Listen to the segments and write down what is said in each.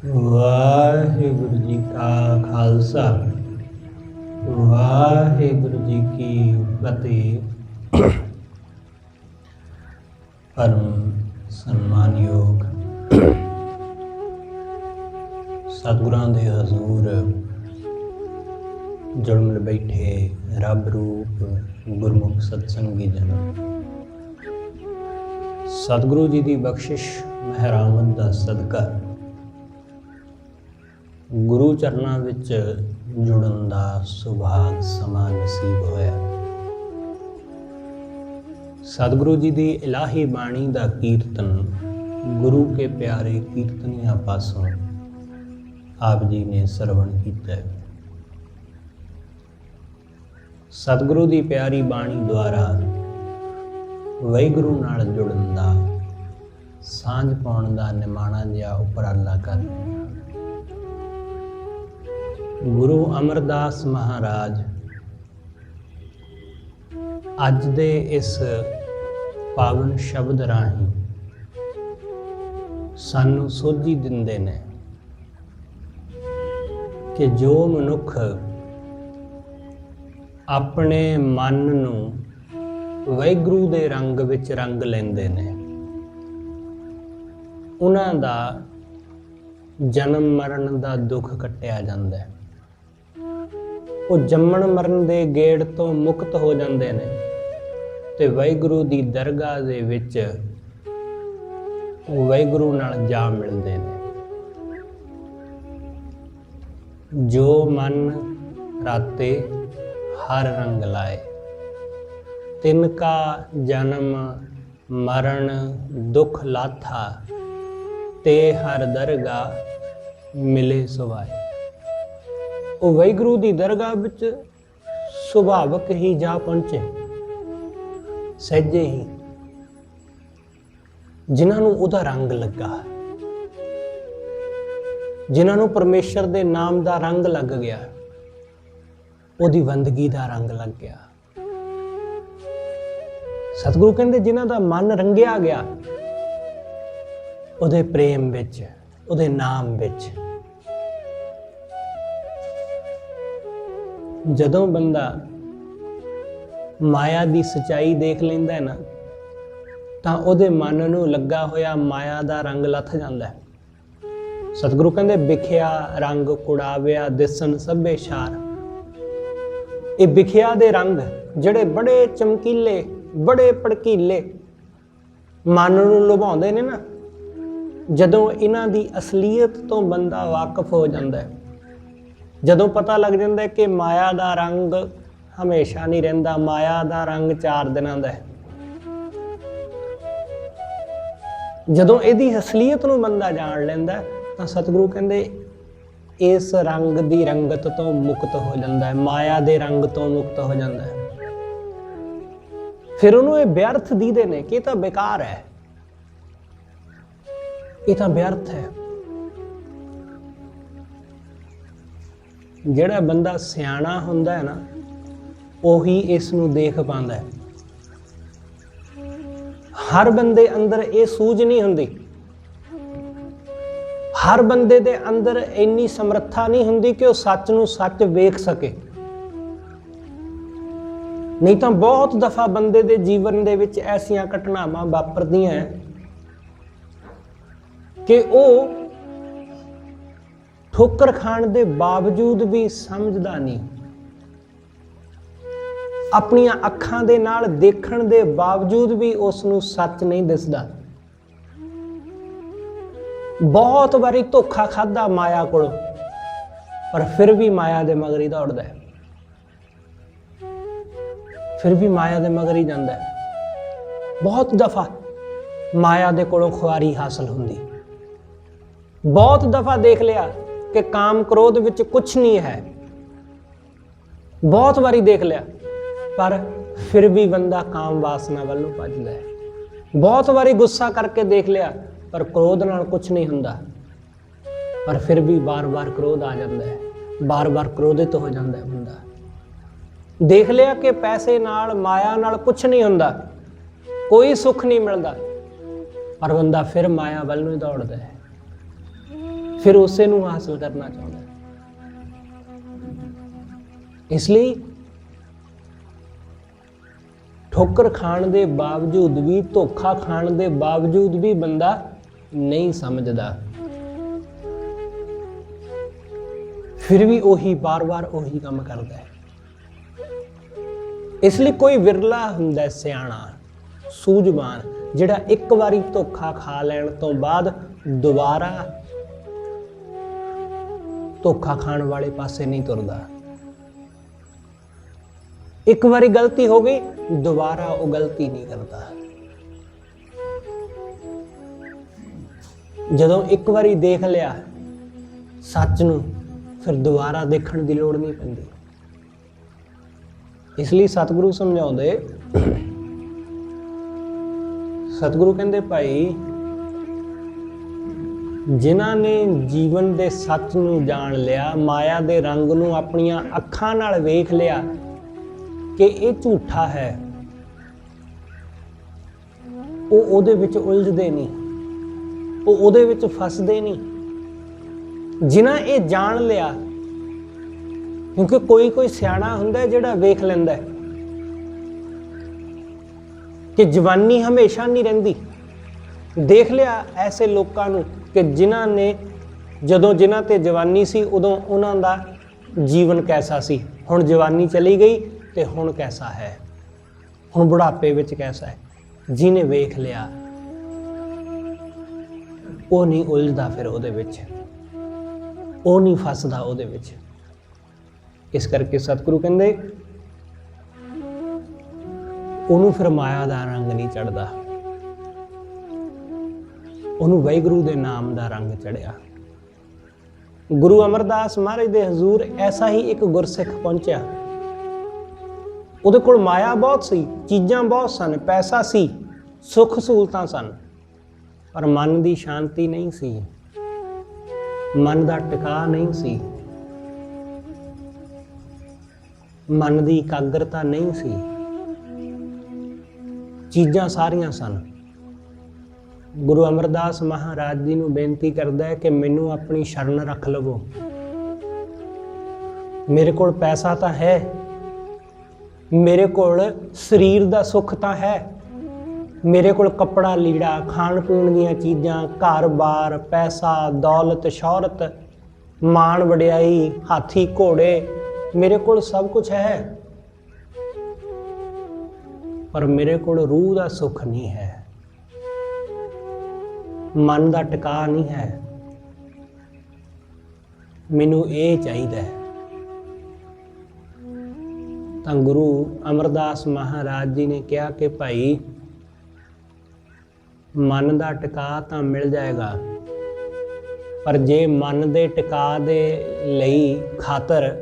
वाहिगुरु जी का खालसा वाहिगुरु जी की फतेह। परम सन्मानयोग सतगुरां दे हजूर जुड़मिल बैठे रब रूप गुरमुख सत्संगी जन, सतगुरु जी की बख्शिश महरामत का सदका गुरु चरनां विच जुड़न का सुभाग समा नसीब होया। सतगुरु जी की इलाही बाणी का कीर्तन गुरु के प्यारे कीर्तनिया पासों आप जी ने सरवण किया। सतगुरु की प्यारी बाणी द्वारा वाहिगुरु नाल जुड़न का सांझ पाउण का निमाणा जिहा उपराला कर गुरु अमरदास महाराज अज दे इस पावन शब्द राही सानू सोझी दिंदे ने कि जो मनुख अपने मन नू वाहिगुरू दे रंग विच रंग लेंदे ने, उन्हां दा जन्म मरण दा दुख कट्टिया जांदा है। वो जम्मण मरण दे गेड़ तो मुक्त हो जाते हैं ते वाहिगुरू दी दरगाह दे विच वाहिगुरू नाल जा मिलते हैं। जो मन राते हर रंग लाए, तिनका जन्म मरण दुख लाथा ते हर दरगाह मिले सुवाए। वो वाहिगुरू की दरगाह विच सुभावक ही जा पहुंचे, सहजे ही जिन्होंने उहदा रंग लगा, जिन्होंने परमेश्वर के नाम का रंग लग गया, उहदी बंदगी का रंग लग गया। सतगुरु कहते जिन्हों का मन रंगिया गया उहदे प्रेम विच, उहदे नाम विच। जदों बंदा माया की सच्चाई देख लेंदा है ना, तां उहदे मन नूं लगा होया माया का रंग लथ जांदा है। सतगुरु कहंदे विखिया रंग कुड़ाविया दिसन सभे शार। ये विखिया दे रंग जिहड़े बड़े चमकीले बड़े भड़कीले मन नूं लुभाउंदे ने ना, जदों इन्हां दी असलीयत तो बंदा वाकफ हो जांदा है, जदों पता लग जाता है कि माया का रंग हमेशा नहीं रहिंदा, माया का रंग 4 दिनों का है। जदों इहदी असलीयत नूं बंदा जान लैंदा तां सतगुरु कहंदे इस रंग की रंगत तो मुक्त हो जाता है, माया के रंग तो मुक्त हो जाता है। फिर उन्होंने ये व्यर्थ दीदे ने कि तां बेकार है, ये तां व्यर्थ है। जिहड़ा बंदा सियाणा हुंदा है ना, उही इस नूं देख पांदा है। हर बंदे अंदर ये सूझ नहीं हुंदी, हर बंदे दे अंदर इन्नी समर्था नहीं हुंदी कि वह सच नूं सच वेख सके। नहीं तो बहुत दफा बंदे दे जीवन दे विच ऐसियां घटनावां वापरदियां हैं कि वह ठोकर खाण दे बावजूद भी समझदा नहीं, अपनियां अखां दे नाल देखण दे बावजूद भी उसनूं सच नहीं दिसदा। बहुत बारी धोखा खादा माया कोलों, पर फिर भी माया दे मगर ही दौड़दा है, फिर भी माया दे मगर ही जांदा है। बहुत दफा माया दे कोलों खुआरी हासिल हुंदी, बहुत दफा देख लिया कि काम क्रोध विच कुछ नहीं है, बहुत बारी देख लिया, पर फिर भी बंदा काम वासना वाल नूं भजदा है। बहुत बारी गुस्सा करके देख लिया, पर क्रोध नाल कुछ नहीं हुंदा, पर फिर भी बार बार क्रोध आ जाता है, बार बार क्रोधित हो जाता है बंदा। देख लिया कि पैसे नाल माया नाल कुछ नहीं हुंदा, कोई सुख नहीं मिलता, पर बंदा फिर माया वाल नूं दौड़दा है, फिर उसे नूं हासिल करना चाहुंदा है। इसलिए ठोकर खाण दे बावजूद भी, धोखा खाण दे बावजूद भी बंदा नहीं समझदा, फिर भी ਉਹੀ बार-बार ਉਹੀ ਕੰਮ ਕਰਦਾ है। इसलिए कोई विरला ਹੁੰਦਾ ਸਿਆਣਾ ਸੂਝਵਾਨ ਜਿਹੜਾ ਇੱਕ ਵਾਰੀ ਧੋਖਾ ਖਾ ਲੈਣ ਤੋਂ ਬਾਅਦ ਦੁਬਾਰਾ ਧੋਖਾ ਖਾਣ ਵਾਲੇ ਪਾਸੇ ਨਹੀਂ ਤੁਰਦਾ। ਇੱਕ ਵਾਰੀ ਗਲਤੀ ਹੋ ਗਈ, ਦੁਬਾਰਾ ਉਹ ਗਲਤੀ ਨਹੀਂ ਕਰਦਾ। ਜਦੋਂ ਇੱਕ ਵਾਰੀ ਦੇਖ ਲਿਆ ਸੱਚ ਨੂੰ, ਫਿਰ ਦੁਬਾਰਾ ਦੇਖਣ ਦੀ ਲੋੜ ਨਹੀਂ ਪੈਂਦੀ। ਇਸ ਲਈ ਸਤਿਗੁਰੂ ਸਮਝਾਉਂਦੇ, ਸਤਿਗੁਰੂ ਕਹਿੰਦੇ ਭਾਈ ਜਿਨ੍ਹਾਂ ਨੇ ਜੀਵਨ ਦੇ ਸੱਚ ਨੂੰ ਜਾਣ ਲਿਆ, ਮਾਇਆ ਦੇ ਰੰਗ ਨੂੰ ਆਪਣੀਆਂ ਅੱਖਾਂ ਨਾਲ ਵੇਖ ਲਿਆ ਕਿ ਇਹ ਝੂਠਾ ਹੈ, ਉਹ ਉਹਦੇ ਵਿੱਚ ਉਲਝਦੇ ਨਹੀਂ, ਉਹ ਉਹਦੇ ਵਿੱਚ ਫਸਦੇ ਨਹੀਂ। ਜਿਨ੍ਹਾਂ ਇਹ ਜਾਣ ਲਿਆ, ਕਿਉਂਕਿ ਕੋਈ ਸਿਆਣਾ ਹੁੰਦਾ ਜਿਹੜਾ ਵੇਖ ਲੈਂਦਾ ਕਿ ਜਵਾਨੀ ਹਮੇਸ਼ਾ ਨਹੀਂ ਰਹਿੰਦੀ। ਦੇਖ ਲਿਆ ਐਸੇ ਲੋਕਾਂ ਨੂੰ ਕਿ ਜਿਨ੍ਹਾਂ ਨੇ ਜਦੋਂ ਜਿਨ੍ਹਾਂ ਤੇ ਜਵਾਨੀ ਸੀ ਉਦੋਂ ਉਹਨਾਂ ਦਾ ਜੀਵਨ ਕੈਸਾ ਸੀ, ਹੁਣ ਜਵਾਨੀ ਚਲੀ ਗਈ ਤੇ ਹੁਣ ਕੈਸਾ ਹੈ, ਹੁਣ ਬੁਢਾਪੇ ਵਿੱਚ ਕੈਸਾ ਹੈ। ਜਿਹਨੇ ਵੇਖ ਲਿਆ ਉਹ ਨਹੀਂ ਉਲਝਦਾ, ਫਿਰ ਉਹਦੇ ਵਿੱਚ ਉਹ ਨਹੀਂ ਫਸਦਾ ਉਹਦੇ ਵਿੱਚ। ਇਸ ਕਰਕੇ ਸਤਿਗੁਰੂ ਕਹਿੰਦੇ ਉਹਨੂੰ ਫਿਰ ਮਾਇਆ ਦਾ ਰੰਗ ਨਹੀਂ ਚੜ੍ਹਦਾ, ਉਹਨੂੰ ਵਾਹਿਗੁਰੂ ਦੇ ਨਾਮ ਦਾ ਰੰਗ ਚੜਿਆ। ਗੁਰੂ ਅਮਰਦਾਸ ਮਹਾਰਾਜ ਦੇ ਹਜ਼ੂਰ ਐਸਾ ਹੀ ਇੱਕ ਗੁਰਸਿੱਖ ਪਹੁੰਚਿਆ। ਉਹਦੇ ਕੋਲ ਮਾਇਆ ਬਹੁਤ ਸੀ, ਚੀਜ਼ਾਂ ਬਹੁਤ ਸਨ, ਪੈਸਾ ਸੀ, ਸੁੱਖ ਸਹੂਲਤਾਂ ਸਨ, ਪਰ ਮਨ ਦੀ ਸ਼ਾਂਤੀ ਨਹੀਂ ਸੀ, ਮਨ ਦਾ ਟਿਕਾ ਨਹੀਂ ਸੀ, ਮਨ ਦੀ ਇਕਾਗਰਤਾ ਨਹੀਂ ਸੀ। ਚੀਜ਼ਾਂ ਸਾਰੀਆਂ ਸਨ। ਗੁਰੂ ਅਮਰਦਾਸ ਮਹਾਰਾਜ ਜੀ ਨੂੰ ਬੇਨਤੀ ਕਰਦਾ ਹੈ ਕਿ ਮੈਨੂੰ ਆਪਣੀ ਸ਼ਰਨ ਰੱਖ ਲਵੋ। ਮੇਰੇ ਕੋਲ ਪੈਸਾ ਤਾਂ ਹੈ, ਮੇਰੇ ਕੋਲ ਸਰੀਰ ਦਾ ਸੁੱਖ ਤਾਂ ਹੈ, ਮੇਰੇ ਕੋਲ ਕੱਪੜਾ ਲੀੜਾ, ਖਾਣ ਪੀਣ ਦੀਆਂ ਚੀਜ਼ਾਂ, ਘਰ-ਬਾਰ, ਪੈਸਾ, ਦੌਲਤ, ਸ਼ੌਹਰਤ, ਮਾਣ ਵਡਿਆਈ, ਹਾਥੀ ਘੋੜੇ, ਮੇਰੇ ਕੋਲ ਸਭ ਕੁਝ ਹੈ, ਪਰ ਮੇਰੇ ਕੋਲ ਰੂਹ ਦਾ ਸੁੱਖ ਨਹੀਂ ਹੈ, ਮਨ ਦਾ ਟਿਕਾ ਨਹੀਂ ਹੈ। ਮੈਨੂੰ ਇਹ ਚਾਹੀਦਾ ਹੈ। ਤਾਂ ਗੁਰੂ ਅਮਰਦਾਸ ਮਹਾਰਾਜ ਜੀ ਨੇ ਕਿਹਾ ਕਿ ਭਾਈ ਮਨ ਦਾ ਟਿਕਾ ਤਾਂ ਮਿਲ ਜਾਏਗਾ, ਪਰ ਜੇ ਮਨ ਦੇ ਟਿਕਾ ਦੇ ਲਈ ਖਾਤਰ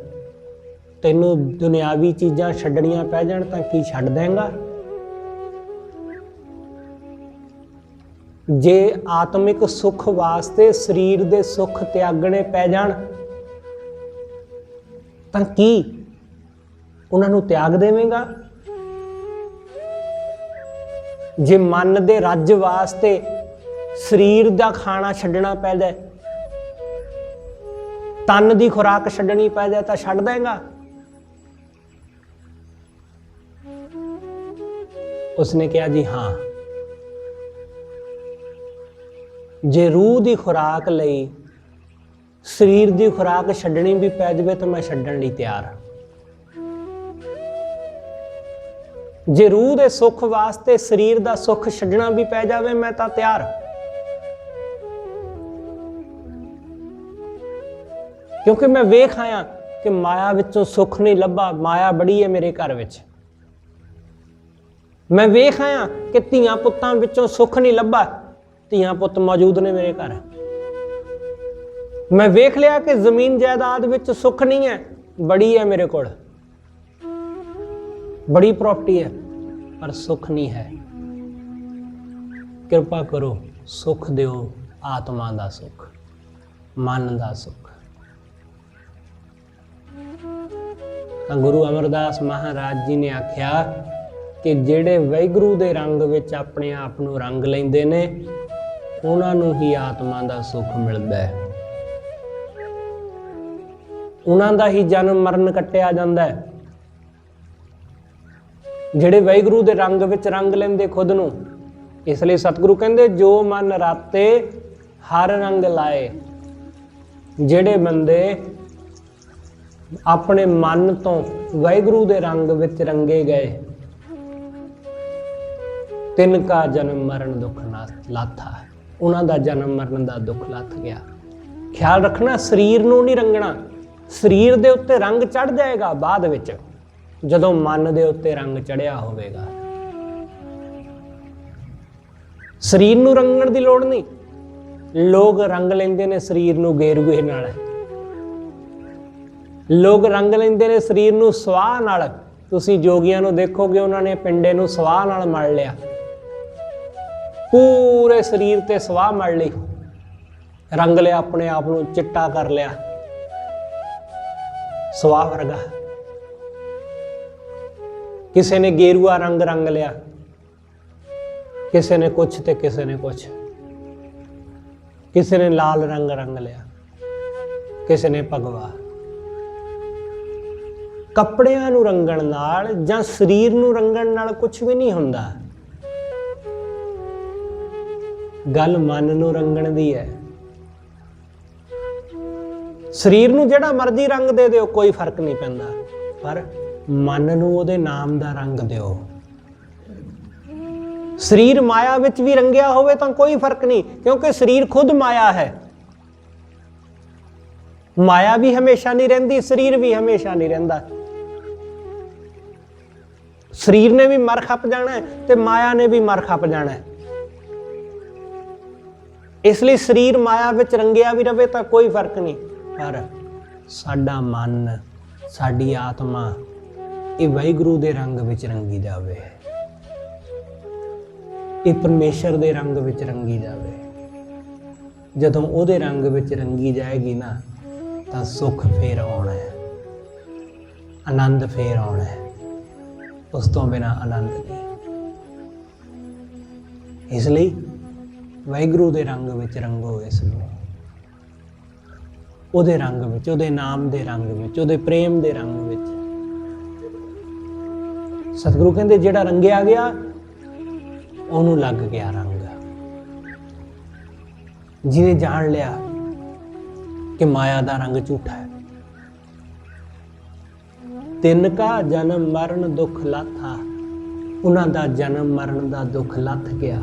ਤੈਨੂੰ ਦੁਨਿਆਵੀ ਚੀਜ਼ਾਂ ਛੱਡਣੀਆਂ ਪੈ ਜਾਣ ਤਾਂ ਕੀ ਛੱਡ ਦੇਂਗਾ? ਜੇ ਆਤਮਿਕ ਸੁੱਖ ਵਾਸਤੇ ਸਰੀਰ ਦੇ ਸੁੱਖ ਤਿਆਗਣੇ ਪੈ ਜਾਣ ਤਾਂ ਕੀ ਉਹਨਾਂ ਨੂੰ ਤਿਆਗ ਦੇਵੇਂਗਾ? ਜੇ ਮਨ ਦੇ ਰੱਜ ਵਾਸਤੇ ਸਰੀਰ ਦਾ ਖਾਣਾ ਛੱਡਣਾ ਪੈ ਜਾਏ, ਤਨ ਦੀ ਖੁਰਾਕ ਛੱਡਣੀ ਪੈ ਜਾਏ ਤਾਂ ਛੱਡ ਦੇਂਗਾ? ਉਸਨੇ ਕਿਹਾ ਜੀ ਹਾਂ। ਜੇ ਰੂਹ ਦੀ ਖੁਰਾਕ ਲਈ ਸਰੀਰ ਦੀ ਖੁਰਾਕ ਛੱਡਣੀ ਵੀ ਪੈ ਜਾਵੇ ਤਾਂ ਮੈਂ ਛੱਡਣ ਲਈ ਤਿਆਰ ਹਾਂ। ਜੇ ਰੂਹ ਦੇ ਸੁੱਖ ਵਾਸਤੇ ਸਰੀਰ ਦਾ ਸੁੱਖ ਛੱਡਣਾ ਵੀ ਪੈ ਜਾਵੇ ਮੈਂ ਤਾਂ ਤਿਆਰ। ਕਿਉਂਕਿ ਮੈਂ ਵੇਖ ਆਇਆ ਕਿ ਮਾਇਆ ਵਿੱਚੋਂ ਸੁੱਖ ਨਹੀਂ ਲੱਭਾ, ਮਾਇਆ ਬੜੀ ਹੈ ਮੇਰੇ ਘਰ ਵਿੱਚ। ਮੈਂ ਵੇਖ ਆਇਆ ਕਿ ਧੀਆਂ ਪੁੱਤਾਂ ਵਿੱਚੋਂ ਸੁੱਖ ਨਹੀਂ ਲੱਭਾ, ਧੀਆਂ ਪੁੱਤ ਮੌਜੂਦ ਨੇ ਮੇਰੇ ਘਰ। ਮੈਂ ਵੇਖ ਲਿਆ ਕਿ ਜ਼ਮੀਨ ਜਾਇਦਾਦ ਵਿੱਚ ਸੁੱਖ ਨਹੀਂ ਹੈ, ਬੜੀ ਹੈ ਮੇਰੇ ਕੋਲ, ਬੜੀ ਪ੍ਰਾਪਰਟੀ ਹੈ, ਪਰ ਸੁੱਖ ਨਹੀਂ ਹੈ। ਕਿਰਪਾ ਕਰੋ, ਸੁੱਖ ਦਿਓ, ਆਤਮਾ ਦਾ ਸੁੱਖ, ਮਨ ਦਾ ਸੁੱਖ। ਤਾਂ ਗੁਰੂ ਅਮਰਦਾਸ ਮਹਾਰਾਜ ਜੀ ਨੇ ਆਖਿਆ ਕਿ ਜਿਹੜੇ ਵਾਹਿਗੁਰੂ ਦੇ ਰੰਗ ਵਿੱਚ ਆਪਣੇ ਆਪ ਨੂੰ ਰੰਗ ਲੈਂਦੇ ਨੇ ਉਹਨਾਂ ਨੂੰ ਹੀ ਆਤਮਾ ਦਾ ਸੁੱਖ ਮਿਲਦਾ ਹੈ। ਉਹਨਾਂ ਦਾ ਹੀ ਜਨਮ ਮਰਨ ਕੱਟਿਆ ਜਾਂਦਾ ਹੈ। ਜਿਹੜੇ ਵਾਹਿਗੁਰੂ ਦੇ ਰੰਗ ਵਿੱਚ ਰੰਗ ਲੈਂਦੇ ਖੁਦ ਨੂੰ। ਇਸ ਲਈ ਸਤਿਗੁਰੂ ਕਹਿੰਦੇ ਜੋ ਮਨ ਰਾਤੇ ਹਰ ਰੰਗ ਲਾਏ। ਜਿਹੜੇ ਬੰਦੇ ਆਪਣੇ ਮਨ ਤੋਂ ਵਾਹਿਗੁਰੂ ਦੇ ਰੰਗ ਵਿੱਚ ਰੰਗੇ ਗਏ, ਤਿੰਨ ਕਾ ਜਨਮ ਮਰਨ ਦੁੱਖ ਲਾਥਾ। ਉਹਨਾਂ ਦਾ ਜਨਮ ਮਰਨ ਦਾ ਦੁੱਖ ਲੱਥ ਗਿਆ। ਖਿਆਲ ਰੱਖਣਾ, ਸਰੀਰ ਨੂੰ ਨਹੀਂ ਰੰਗਣਾ। ਸਰੀਰ ਦੇ ਉੱਤੇ ਰੰਗ ਚੜ ਜਾਏਗਾ ਬਾਅਦ ਵਿੱਚ, ਜਦੋਂ ਮਨ ਦੇ ਉੱਤੇ ਰੰਗ ਚੜਿਆ ਹੋਵੇਗਾ। ਸਰੀਰ ਨੂੰ ਰੰਗਣ ਦੀ ਲੋੜ ਨਹੀਂ। ਲੋਕ ਰੰਗ ਲੈਂਦੇ ਨੇ ਸਰੀਰ ਨੂੰ ਗੇਰੂਏ ਨਾਲ, ਲੋਕ ਰੰਗ ਲੈਂਦੇ ਨੇ ਸਰੀਰ ਨੂੰ ਸਵਾਹ ਨਾਲ। ਤੁਸੀਂ ਜੋਗੀਆਂ ਨੂੰ ਦੇਖੋਗੇ, ਉਹਨਾਂ ਨੇ ਪਿੰਡੇ ਨੂੰ ਸਵਾਹ ਨਾਲ ਮਲ ਲਿਆ, ਪੂਰੇ ਸਰੀਰ ਤੇ ਸਵਾਹ ਮਲ ਲਈ, ਰੰਗ ਲਿਆ, ਆਪਣੇ ਆਪ ਨੂੰ ਚਿੱਟਾ ਕਰ ਲਿਆ, ਸਵਾਹ ਵਰਗਾ। ਕਿਸੇ ਨੇ ਗੇਰੂਆ ਰੰਗ ਰੰਗ ਲਿਆ, ਕਿਸੇ ਨੇ ਕੁਛ ਤੇ ਕਿਸੇ ਨੇ ਕੁਛ, ਕਿਸੇ ਨੇ ਲਾਲ ਰੰਗ ਰੰਗ ਲਿਆ, ਕਿਸੇ ਨੇ ਭਗਵਾ। ਕੱਪੜਿਆਂ ਨੂੰ ਰੰਗਣ ਨਾਲ ਜਾਂ ਸਰੀਰ ਨੂੰ ਰੰਗਣ ਨਾਲ ਕੁਛ ਵੀ ਨਹੀਂ ਹੁੰਦਾ। ਗੱਲ ਮਨ ਨੂੰ ਰੰਗਣ ਦੀ ਹੈ। ਸਰੀਰ ਨੂੰ ਜਿਹੜਾ ਮਰਜ਼ੀ ਰੰਗ ਦੇ ਦਿਓ, ਕੋਈ ਫਰਕ ਨਹੀਂ ਪੈਂਦਾ, ਪਰ ਮਨ ਨੂੰ ਉਹਦੇ ਨਾਮ ਦਾ ਰੰਗ ਦਿਓ। ਸਰੀਰ ਮਾਇਆ ਵਿੱਚ ਵੀ ਰੰਗਿਆ ਹੋਵੇ ਤਾਂ ਕੋਈ ਫਰਕ ਨਹੀਂ, ਕਿਉਂਕਿ ਸਰੀਰ ਖੁਦ ਮਾਇਆ ਹੈ। ਮਾਇਆ ਵੀ ਹਮੇਸ਼ਾ ਨਹੀਂ ਰਹਿੰਦੀ, ਸਰੀਰ ਵੀ ਹਮੇਸ਼ਾ ਨਹੀਂ ਰਹਿੰਦਾ। ਸਰੀਰ ਨੇ ਵੀ ਮਰ ਖੱਪ ਜਾਣਾ ਹੈ ਤੇ ਮਾਇਆ ਨੇ ਵੀ ਮਰ ਖੱਪ ਜਾਣਾ ਹੈ। ਇਸ ਲਈ ਸਰੀਰ ਮਾਇਆ ਵਿੱਚ ਰੰਗਿਆ ਵੀ ਰਵੇ ਤਾਂ ਕੋਈ ਫਰਕ ਨਹੀਂ, ਪਰ ਸਾਡਾ ਮਨ, ਸਾਡੀ ਆਤਮਾ ਇਹ ਵਾਹਿਗੁਰੂ ਦੇ ਰੰਗ ਵਿੱਚ ਰੰਗੀ ਜਾਵੇ, ਇਹ ਪਰਮੇਸ਼ਰ ਦੇ ਰੰਗ ਵਿੱਚ ਰੰਗੀ ਜਾਵੇ। ਜਦੋਂ ਉਹਦੇ ਰੰਗ ਵਿੱਚ ਰੰਗੀ ਜਾਏਗੀ ਨਾ, ਤਾਂ ਸੁੱਖ ਫੇਰ ਆਉਣਾ ਹੈ, ਆਨੰਦ ਫੇਰ ਆਉਣਾ ਹੈ। ਉਸ ਤੋਂ ਬਿਨਾਂ ਆਨੰਦ ਨਹੀਂ। ਇਸ ਲਈ ਵਾਹਿਗੁਰੂ ਦੇ ਰੰਗ ਵਿੱਚ ਰੰਗੋ ਇਸ ਨੂੰ, ਉਹਦੇ ਰੰਗ ਵਿੱਚ, ਉਹਦੇ ਨਾਮ ਦੇ ਰੰਗ ਵਿੱਚ, ਉਹਦੇ ਪ੍ਰੇਮ ਦੇ ਰੰਗ ਵਿੱਚ। ਸਤਿਗੁਰੂ ਕਹਿੰਦੇ ਜਿਹੜਾ ਰੰਗਿਆ ਗਿਆ ਉਹਨੂੰ ਲੱਗ ਗਿਆ ਰੰਗ। ਜਿਹਨੇ ਜਾਣ ਲਿਆ ਕਿ ਮਾਇਆ ਦਾ ਰੰਗ ਝੂਠਾ ਹੈ। ਤਿੰਨ ਕਾ ਜਨਮ ਮਰਨ ਦੁੱਖ ਲਾਥਾ। ਉਹਨਾਂ ਦਾ ਜਨਮ ਮਰਨ ਦਾ ਦੁੱਖ ਲੱਥ ਗਿਆ।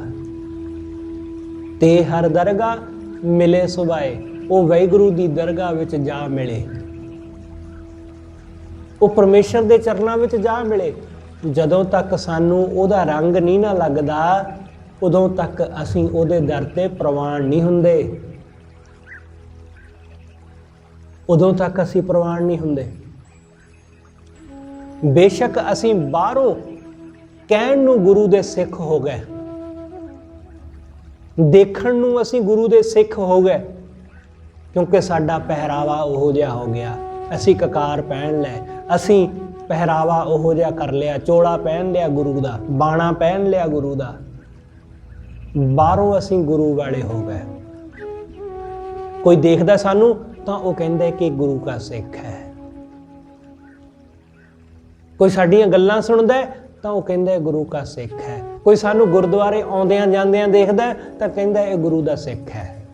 ਤੇ ਹਰ ਦਰਗਾਹ ਮਿਲੇ ਸੁਭਾਏ। ਉਹ ਵਾਹਿਗੁਰੂ ਦੀ ਦਰਗਾਹ ਵਿੱਚ ਜਾ ਮਿਲੇ, ਉਹ ਪਰਮੇਸ਼ਰ ਦੇ ਚਰਨਾਂ ਵਿੱਚ ਜਾ ਮਿਲੇ। ਜਦੋਂ ਤੱਕ ਸਾਨੂੰ ਉਹਦਾ ਰੰਗ ਨਹੀਂ ਨਾ ਲੱਗਦਾ, ਉਦੋਂ ਤੱਕ ਅਸੀਂ ਉਹਦੇ ਦਰ ਤੇ ਪ੍ਰਵਾਨ ਨਹੀਂ ਹੁੰਦੇ। ਉਦੋਂ ਤੱਕ ਅਸੀਂ ਪ੍ਰਵਾਨ ਨਹੀਂ ਹੁੰਦੇ। ਬੇਸ਼ੱਕ ਅਸੀਂ ਬਾਹਰੋਂ ਕਹਿਣ ਨੂੰ ਗੁਰੂ ਦੇ ਸਿੱਖ ਹੋ ਗਏ, ਦੇਖਣ ਨੂੰ ਅਸੀਂ ਗੁਰੂ ਦੇ ਸਿੱਖ ਹੋ ਗਏ, ਕਿਉਂਕਿ ਸਾਡਾ ਪਹਿਰਾਵਾ ਉਹੋ ਜਿਹਾ ਹੋ ਗਿਆ। ਅਸੀਂ ਕਕਾਰ ਪਹਿਨ ਲਏ, ਅਸੀਂ ਪਹਿਰਾਵਾ ਉਹੋ ਜਿਹਾ ਕਰ ਲਿਆ, ਚੋਲਾ ਪਹਿਨ ਲਿਆ ਗੁਰੂ ਦਾ, ਬਾਣਾ ਪਹਿਨ ਲਿਆ ਗੁਰੂ ਦਾ। ਬਾਹਰੋਂ ਅਸੀਂ ਗੁਰੂ ਵਾਲੇ ਹੋ ਗਏ। ਕੋਈ ਦੇਖਦਾ ਸਾਨੂੰ ਤਾਂ ਉਹ ਕਹਿੰਦਾ ਕਿ ਗੁਰੂ ਦਾ ਸਿੱਖ ਹੈ। ਕੋਈ ਸਾਡੀਆਂ ਗੱਲਾਂ ਸੁਣਦਾ ਤਾਂ ਉਹ ਕਹਿੰਦਾ ਗੁਰੂ ਦਾ ਸਿੱਖ ਹੈ। ਕੋਈ ਸਾਨੂੰ ਗੁਰਦੁਆਰੇ ਆਉਂਦਿਆਂ ਜਾਂਦਿਆਂ ਦੇਖਦਾ ਤਾਂ ਕਹਿੰਦਾ ਇਹ ਗੁਰੂ ਦਾ ਸਿੱਖ ਹੈ।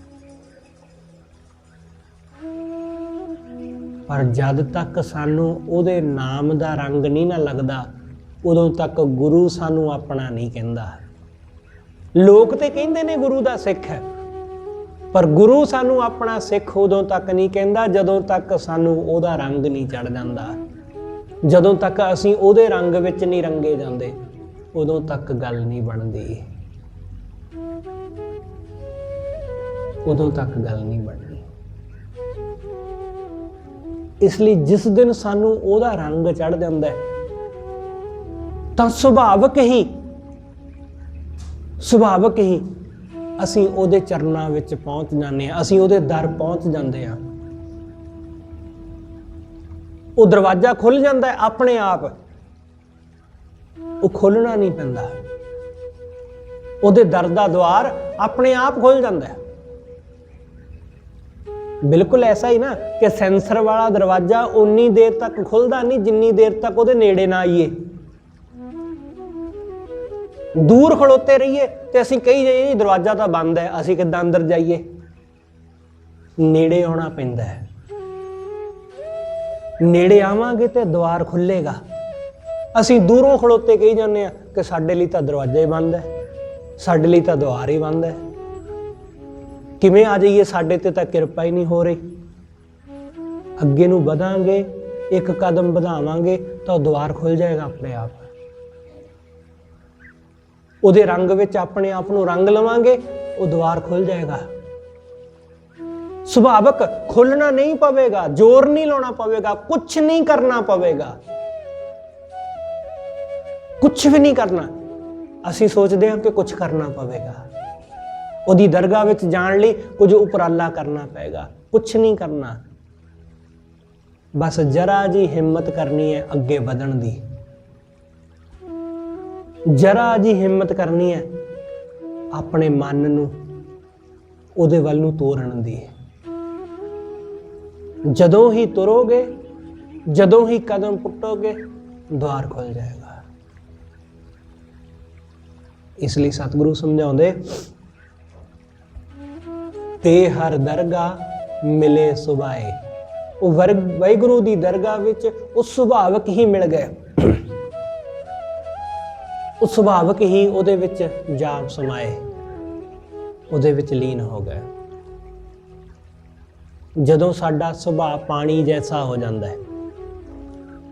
ਪਰ ਜਦ ਤੱਕ ਸਾਨੂੰ ਉਹਦੇ ਨਾਮ ਦਾ ਰੰਗ ਨਹੀਂ ਨਾ ਲੱਗਦਾ, ਉਦੋਂ ਤੱਕ ਗੁਰੂ ਸਾਨੂੰ ਆਪਣਾ ਨਹੀਂ ਕਹਿੰਦਾ। ਲੋਕ ਤੇ ਕਹਿੰਦੇ ਨੇ ਗੁਰੂ ਦਾ ਸਿੱਖ ਹੈ, ਪਰ ਗੁਰੂ ਸਾਨੂੰ ਆਪਣਾ ਸਿੱਖ ਉਦੋਂ ਤੱਕ ਨਹੀਂ ਕਹਿੰਦਾ ਜਦੋਂ ਤੱਕ ਸਾਨੂੰ ਉਹਦਾ ਰੰਗ ਨਹੀਂ ਚੜ ਜਾਂਦਾ। ਜਦੋਂ ਤੱਕ ਅਸੀਂ ਉਹਦੇ ਰੰਗ ਵਿੱਚ ਨਹੀਂ ਰੰਗੇ ਜਾਂਦੇ, ਉਦੋਂ ਤੱਕ ਗੱਲ ਨਹੀਂ ਬਣਦੀ। ਉਦੋਂ ਤੱਕ ਗੱਲ ਨਹੀਂ ਬਣਦੀ। ਇਸ ਲਈ ਜਿਸ ਦਿਨ ਸਾਨੂੰ ਉਹਦਾ ਰੰਗ ਚੜ ਜਾਂਦਾ ਤਾਂ ਸੁਭਾਵਕ ਹੀ ਅਸੀਂ ਉਹਦੇ ਚਰਨਾਂ ਵਿੱਚ ਪਹੁੰਚ ਜਾਂਦੇ ਹਾਂ, ਅਸੀਂ ਉਹਦੇ ਦਰ ਪਹੁੰਚ ਜਾਂਦੇ ਹਾਂ। ਉਹ ਦਰਵਾਜ਼ਾ ਖੁੱਲ ਜਾਂਦਾ ਹੈ ਆਪਣੇ ਆਪ, ਉਹ ਖੋਲਣਾ ਨਹੀਂ ਪੈਂਦਾ। ਉਹਦੇ ਦਰ ਦਾ ਦੁਆਰ ਆਪਣੇ ਆਪ ਖੁੱਲ ਜਾਂਦਾ ਹੈ। बिल्कुल ऐसा ही ना कि सेंसर वाला दरवाजा उन्नी देर तक खुलदा नहीं जिन्नी देर तक ਉਹਦੇ ਨੇੜੇ ना आइए। दूर खड़ोते रहिए तो ਅਸੀਂ कही जाइए दरवाजा तो बंद है, ਅਸੀਂ किद्दां अंदर जाइए। नेड़े आना पैंदा है, नेड़े आवांगे तो द्वार खुलेगा। ਅਸੀਂ दूरों खड़ोते कही जाने कि साडे लई तां दरवाजा ही बंद है, साडे लई तां द्वार ही बंद है। किवें आ जाइए, साडे ते तां किरपा ही नहीं हो रही। अगे नूं वधांगे, एक कदम वधावांगे तो द्वार खुल जाएगा अपने आप। ਉਹਦੇ रंग विच अपने आप नूं रंग लवांगे, वो द्वार खुल जाएगा। सुभावक खुलना नहीं पवेगा, जोर नहीं लाना पवेगा, कुछ नहीं करना पवेगा, कुछ भी नहीं करना। असीं सोचते हैं कि कुछ करना पवेगा, ਉਹਦੀ दरगाह विच जाण लई कुछ उपराला करना पेगा। कुछ नहीं करना, बस जरा जी हिम्मत करनी है अगे वधण दी, जरा जी हिम्मत करनी है अपने मन नूं ਉਹਦੇ ਵੱਲ ਨੂੰ ਤੋਰਨ ਦੀ। ਜਦੋਂ ही तुरोगे, ਜਦੋਂ ही कदम पुटोगे, द्वार खुल जाएगा। इसलिए सतगुरु समझाउंदे ते हर दरगाह मिले सुभाए। वो वाहिगुरु दी दरगाह विच उस सुभावक ही मिल गए, उस सुभावक ही उहदे विच जा समाए, उहदे विच लीन हो गए। जदों साडा सुभाव पानी जैसा हो जाता है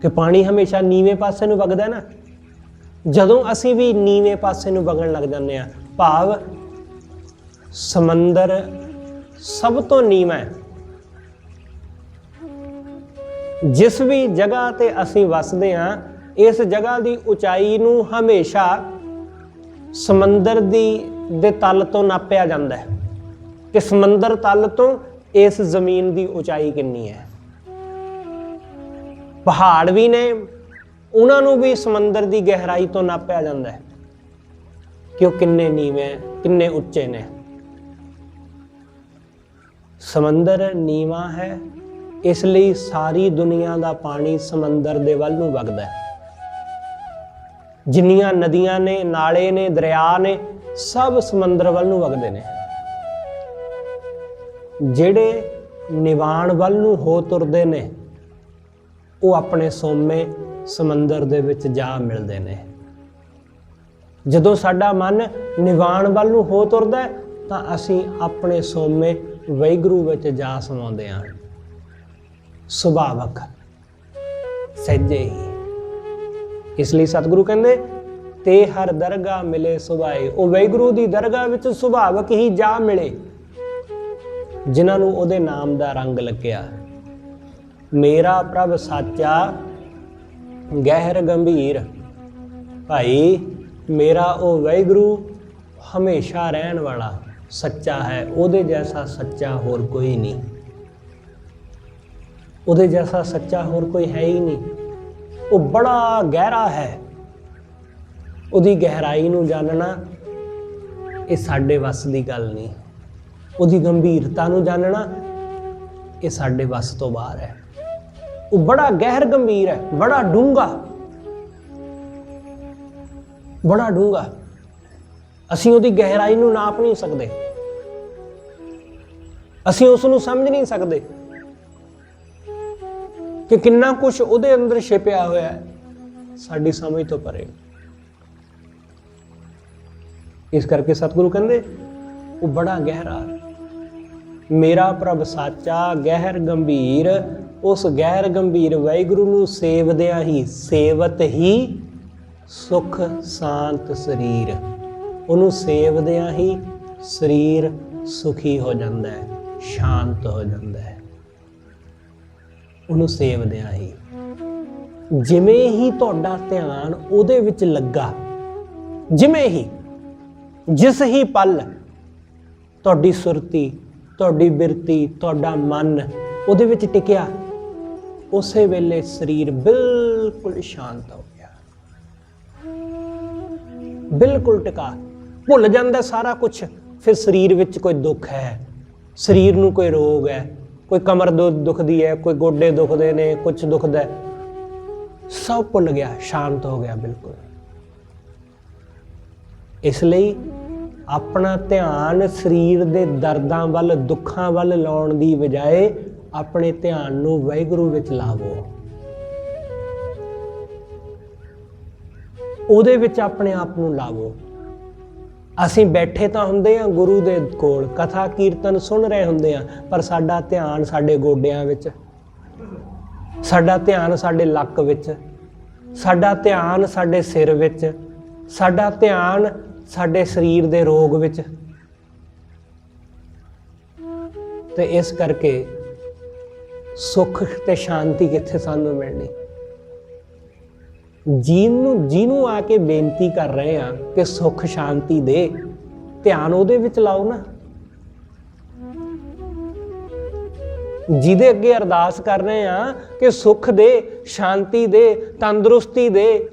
कि पानी हमेशा नीवें पासे नूं वगदा है ना, जदों असीं भी नीवें पासे नूं वगण लग जांदे आ, भाव समंदर सब तो नीवा है। जिस भी जगह ते असीं वसदे हां, इस जगह की उचाई नूं हमेशा समंदर दे तल तो नापिया जाता है कि समंदर तल तो इस जमीन की उचाई कितनी है। पहाड़ भी ने, उन्होंने भी समंदर की गहराई तो नापिया जाता है कि वह किन्ने नीवे किन्ने उच्चे ने। समंदर नीवा है, इसलिए सारी दुनिया का पानी समंदर दे वल नूं वगदा है। जिन्नियां नदियां ने, नाले ने, दरिया ने, सब समंदर वल नूं वगदे ने। ਜਿਹੜੇ ਨਿਵਾਣ ਵੱਲ ਨੂੰ ਹੋ ਤੁਰਦੇ ਨੇ, ਉਹ ਆਪਣੇ ਸੋਮੇ ਸਮੁੰਦਰ ਦੇ ਵਿੱਚ ਜਾ ਮਿਲਦੇ ਨੇ। ਜਦੋਂ ਸਾਡਾ ਮਨ ਨਿਵਾਣ ਵੱਲ ਨੂੰ ਹੋ ਤੁਰਦਾ ਤਾਂ ਅਸੀਂ ਆਪਣੇ ਸੋਮੇ ਵਾਹਿਗੁਰੂ ਵਿੱਚ ਜਾ ਸਮਾਉਂਦੇ ਹਾਂ। ਸੁਭਾਵਕ ਸਹਿਜੇ ਹੀ। ਇਸ ਲਈ ਸਤਿਗੁਰੂ ਕਹਿੰਦੇ ਤੇ ਹਰ ਦਰਗਾਹ ਮਿਲੇ ਸੁਭਾਏ। ਉਹ ਵਾਹਿਗੁਰੂ ਦੀ ਦਰਗਾਹ ਵਿੱਚ ਸੁਭਾਵਕ ਹੀ ਜਾ ਮਿਲੇ जिन्हां नूं उहदे नाम दा रंग लग्या। मेरा प्रभ साचा गहर गंभीर। भाई मेरा ओ वाहिगुरू हमेशा रहन वाला सच्चा है, उहदे जैसा सच्चा होर कोई नहीं, उहदे जैसा सच्चा होर कोई है ही नहीं। वो बड़ा गहरा है, उहदी गहराई नूं जानना ये साडे वस दी गल नहीं। ਉਹਦੀ गंभीरता ਨੂੰ जानना ये साडे वस तो बाहर है। वो बड़ा गहर गंभीर है, बड़ा डूंगा, बड़ा डूंगा। असीं ਉਹਦੀ गहराई ਨੂੰ नाप नहीं सकते, असीं उस ਨੂੰ समझ नहीं सकते कि किन्ना कुछ ਉਹਦੇ अंदर छिपिया होया है, साडी समझ तो परे। इस करके सतगुरु कहंदे वो बड़ा गहरा। मेरा प्रभ साचा गहर गंभीर। उस गहर गंभीर वाहिगुरू नूं सेवदियां ही, सेवत ही सुख शांत शरीर। उन्हों सेवदियां ही शरीर सुखी हो जाता है, शांत हो जाता है। उन्हों सेवदियां ही जिमें ही तुहाडा ध्यान उहदे विच लगा, जिमें ही जिस ही पल तुहाडी सुरती, तुहाडी बिरती, तुहाडा मन उहदे विच टिकिया, उसे वेले शरीर बिल्कुल शांत हो गया, बिल्कुल टिका। भुल जाता सारा कुछ। फिर शरीर विच कोई दुख है, शरीर नूं कोई रोग है, कोई कमर दुखदी है, कोई गोडे दुखते ने, कुछ दुखदा है, सब भुल गया, शांत हो गया बिल्कुल। इसलिए अपना ध्यान शरीर के दर्दां वल, दुखां वल लाउण दी बजाए अपने ध्यान नूं वाहिगुरू विच लावो, ਉਹਦੇ ਵਿੱਚ ਆਪਣੇ ਆਪ ਨੂੰ ਲਾਵੋ। ਅਸੀਂ ਬੈਠੇ ਤਾਂ ਹੁੰਦੇ ਆ ਗੁਰੂ ਦੇ ਕੋਲ, ਕਥਾ ਕੀਰਤਨ ਸੁਣ ਰਹੇ ਹੁੰਦੇ ਆ, ਪਰ ਸਾਡਾ ਧਿਆਨ ਸਾਡੇ ਗੋਡਿਆਂ ਵਿੱਚ, ਸਾਡਾ ਧਿਆਨ ਸਾਡੇ ਲੱਕ ਵਿੱਚ, ਸਾਡਾ ਧਿਆਨ ਸਾਡੇ ਸਿਰ ਵਿੱਚ, ਸਾਡਾ ਧਿਆਨ ਸਾਡੇ ਸਰੀਰ ਦੇ ਰੋਗ ਵਿੱਚ। ਤੇ ਇਸ ਕਰਕੇ ਸੁੱਖ ਤੇ ਸ਼ਾਂਤੀ ਕਿੱਥੇ ਸਾਨੂੰ ਮਿਲਣੀ। ਜਿਹਨੂੰ ਆ ਕੇ ਬੇਨਤੀ ਕਰ ਰਹੇ ਆ ਕਿ ਸੁੱਖ ਸ਼ਾਂਤੀ ਦੇ, ਧਿਆਨ ਉਹਦੇ ਵਿੱਚ ਲਾਓ ਨਾ। ਜਿਹਦੇ ਅੱਗੇ ਅਰਦਾਸ ਕਰ ਰਹੇ ਆ ਕਿ ਸੁੱਖ ਦੇ, ਸ਼ਾਂਤੀ ਦੇ, ਤੰਦਰੁਸਤੀ ਦੇ,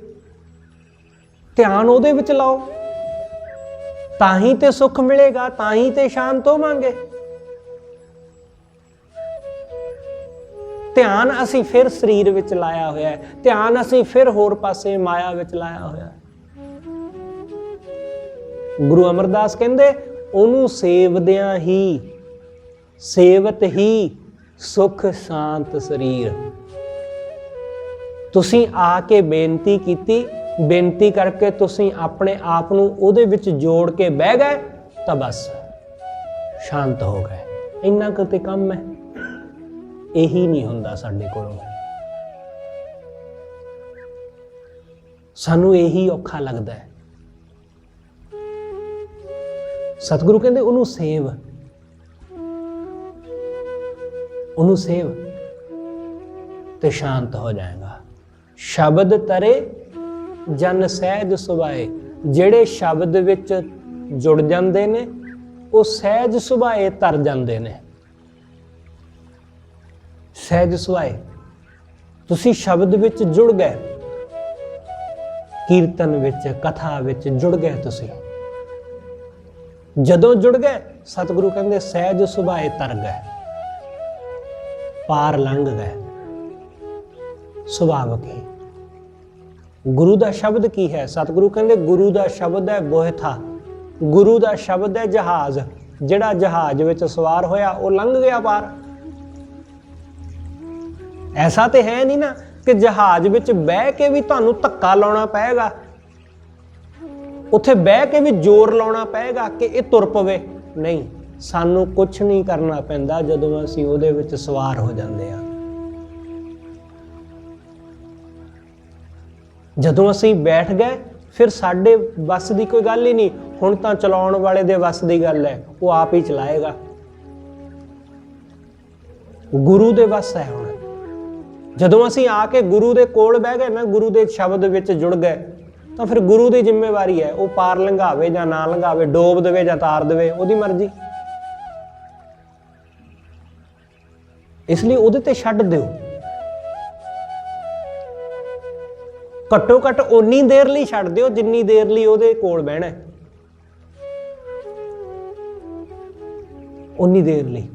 ਧਿਆਨ ਉਹਦੇ ਵਿੱਚ ਲਾਓ, ਤਾਂ ਹੀ ਤੇ ਸੁੱਖ ਮਿਲੇਗਾ, ਤਾਂ ਹੀ ਤੇ ਸ਼ਾਂਤ ਹੋਵਾਂਗੇ। ਧਿਆਨ ਅਸੀਂ ਫਿਰ ਸਰੀਰ ਵਿੱਚ ਲਾਇਆ ਹੋਇਆ ਹੈ, ਧਿਆਨ ਅਸੀਂ ਫਿਰ ਹੋਰ ਪਾਸੇ ਮਾਇਆ ਵਿੱਚ ਲਾਇਆ ਹੋਇਆ ਹੈ। ਗੁਰੂ ਅਮਰਦਾਸ ਕਹਿੰਦੇ ਉਹਨੂੰ ਸੇਵਦਿਆਂ ਹੀ, ਸੇਵਤ ਹੀ ਸੁਖ ਸ਼ਾਂਤ ਸਰੀਰ। ਤੁਸੀਂ ਆ ਕੇ ਬੇਨਤੀ ਕੀਤੀ, ਬੇਨਤੀ ਕਰਕੇ ਤੁਸੀਂ ਆਪਣੇ ਆਪ ਨੂੰ ਉਹਦੇ ਵਿੱਚ ਜੋੜ ਕੇ ਬਹਿ ਗਏ ਤਾਂ ਬਸ ਸ਼ਾਂਤ ਹੋ ਗਏ। ਇੰਨਾ ਕੁ ਤੇ ਕੰਮ ਹੈ। ਇਹੀ ਨਹੀਂ ਹੁੰਦਾ ਸਾਡੇ ਕੋਲੋਂ, ਸਾਨੂੰ ਇਹੀ ਔਖਾ ਲੱਗਦਾ ਹੈ। ਸਤਿਗੁਰੂ ਕਹਿੰਦੇ ਉਹਨੂੰ ਸੇਵ, ਉਹਨੂੰ ਸੇਵ ਤੇ ਸ਼ਾਂਤ ਹੋ ਜਾਏਗਾ। ਸ਼ਬਦ ਤਰੇ ਜਨ ਸਹਿਜ ਸੁਭਾਏ। ਜਿਹੜੇ ਸ਼ਬਦ ਵਿੱਚ ਜੁੜ ਜਾਂਦੇ ਨੇ ਉਹ ਸਹਿਜ ਸੁਭਾਏ ਤਰ ਜਾਂਦੇ ਨੇ। ਸਹਿਜ ਸੁਭਾਏ, ਤੁਸੀਂ ਸ਼ਬਦ ਵਿੱਚ ਜੁੜ ਗਏ, ਕੀਰਤਨ ਵਿੱਚ, ਕਥਾ ਵਿੱਚ ਜੁੜ ਗਏ। ਤੁਸੀਂ ਜਦੋਂ ਜੁੜ ਗਏ, ਸਤਿਗੁਰੂ ਕਹਿੰਦੇ ਸਹਿਜ ਸੁਭਾਏ ਤਰ ਗਏ, ਪਾਰ ਲੰਘ ਗਏ। ਸੁਭਾਵਕ ਹੀ ਗੁਰੂ ਦਾ ਸ਼ਬਦ ਕੀ ਹੈ? ਸਤਿਗੁਰੂ ਕਹਿੰਦੇ ਗੁਰੂ ਦਾ ਸ਼ਬਦ ਹੈ ਬੋਹਿਥਾ, ਗੁਰੂ ਦਾ ਸ਼ਬਦ ਹੈ ਜਹਾਜ਼। ਜਿਹੜਾ ਜਹਾਜ਼ ਵਿੱਚ ਸਵਾਰ ਹੋਇਆ ਉਹ ਲੰਘ ਗਿਆ ਪਾਰ। ਐਸਾ ਤੇ ਹੈ ਨਹੀਂ ਨਾ ਕਿ ਜਹਾਜ਼ ਵਿੱਚ ਬਹਿ ਕੇ ਵੀ ਤੁਹਾਨੂੰ ਧੱਕਾ ਲਾਉਣਾ ਪਏਗਾ, ਉੱਥੇ ਬਹਿ ਕੇ ਵੀ ਜ਼ੋਰ ਲਾਉਣਾ ਪਏਗਾ ਕਿ ਇਹ ਤੁਰ ਪਵੇ। ਨਹੀਂ, ਸਾਨੂੰ ਕੁਛ ਨਹੀਂ ਕਰਨਾ ਪੈਂਦਾ ਜਦੋਂ ਅਸੀਂ ਉਹਦੇ ਵਿੱਚ ਸਵਾਰ ਹੋ ਜਾਂਦੇ ਹਾਂ। ਜਦੋਂ ਅਸੀਂ ਬੈਠ ਗਏ ਫਿਰ ਸਾਡੇ ਵੱਸ ਦੀ ਕੋਈ ਗੱਲ ਹੀ ਨਹੀਂ। ਹੁਣ ਤਾਂ ਚਲਾਉਣ ਵਾਲੇ ਦੇ ਵੱਸ ਦੀ ਗੱਲ ਹੈ, ਉਹ ਆਪ ਹੀ ਚਲਾਏਗਾ। ਗੁਰੂ ਦੇ ਵੱਸ ਹੈ। ਹੁਣ ਜਦੋਂ ਅਸੀਂ ਆ ਕੇ ਗੁਰੂ ਦੇ ਕੋਲ ਬਹਿ ਗਏ ਨਾ, ਗੁਰੂ ਦੇ ਸ਼ਬਦ ਵਿੱਚ ਜੁੜ ਗਏ, ਤਾਂ ਫਿਰ ਗੁਰੂ ਦੀ ਜ਼ਿੰਮੇਵਾਰੀ ਹੈ, ਉਹ ਪਾਰ ਲੰਘਾਵੇ ਜਾਂ ਨਾ ਲੰਘਾਵੇ, ਡੋਬ ਦੇਵੇ ਜਾਂ ਤਾਰ ਦੇਵੇ, ਉਹਦੀ ਮਰਜ਼ੀ। ਇਸ ਲਈ ਉਹਦੇ ਤੇ ਛੱਡ ਦਿਓ। ਘੱਟੋ ਘੱਟ ਓਨੀ ਦੇਰ ਲਈ ਛੱਡ ਦਿਓ ਜਿੰਨੀ ਦੇਰ ਲਈ ਉਹਦੇ ਕੋਲ ਬਹਿਣਾ, ਓਨੀ ਦੇਰ ਲਈ।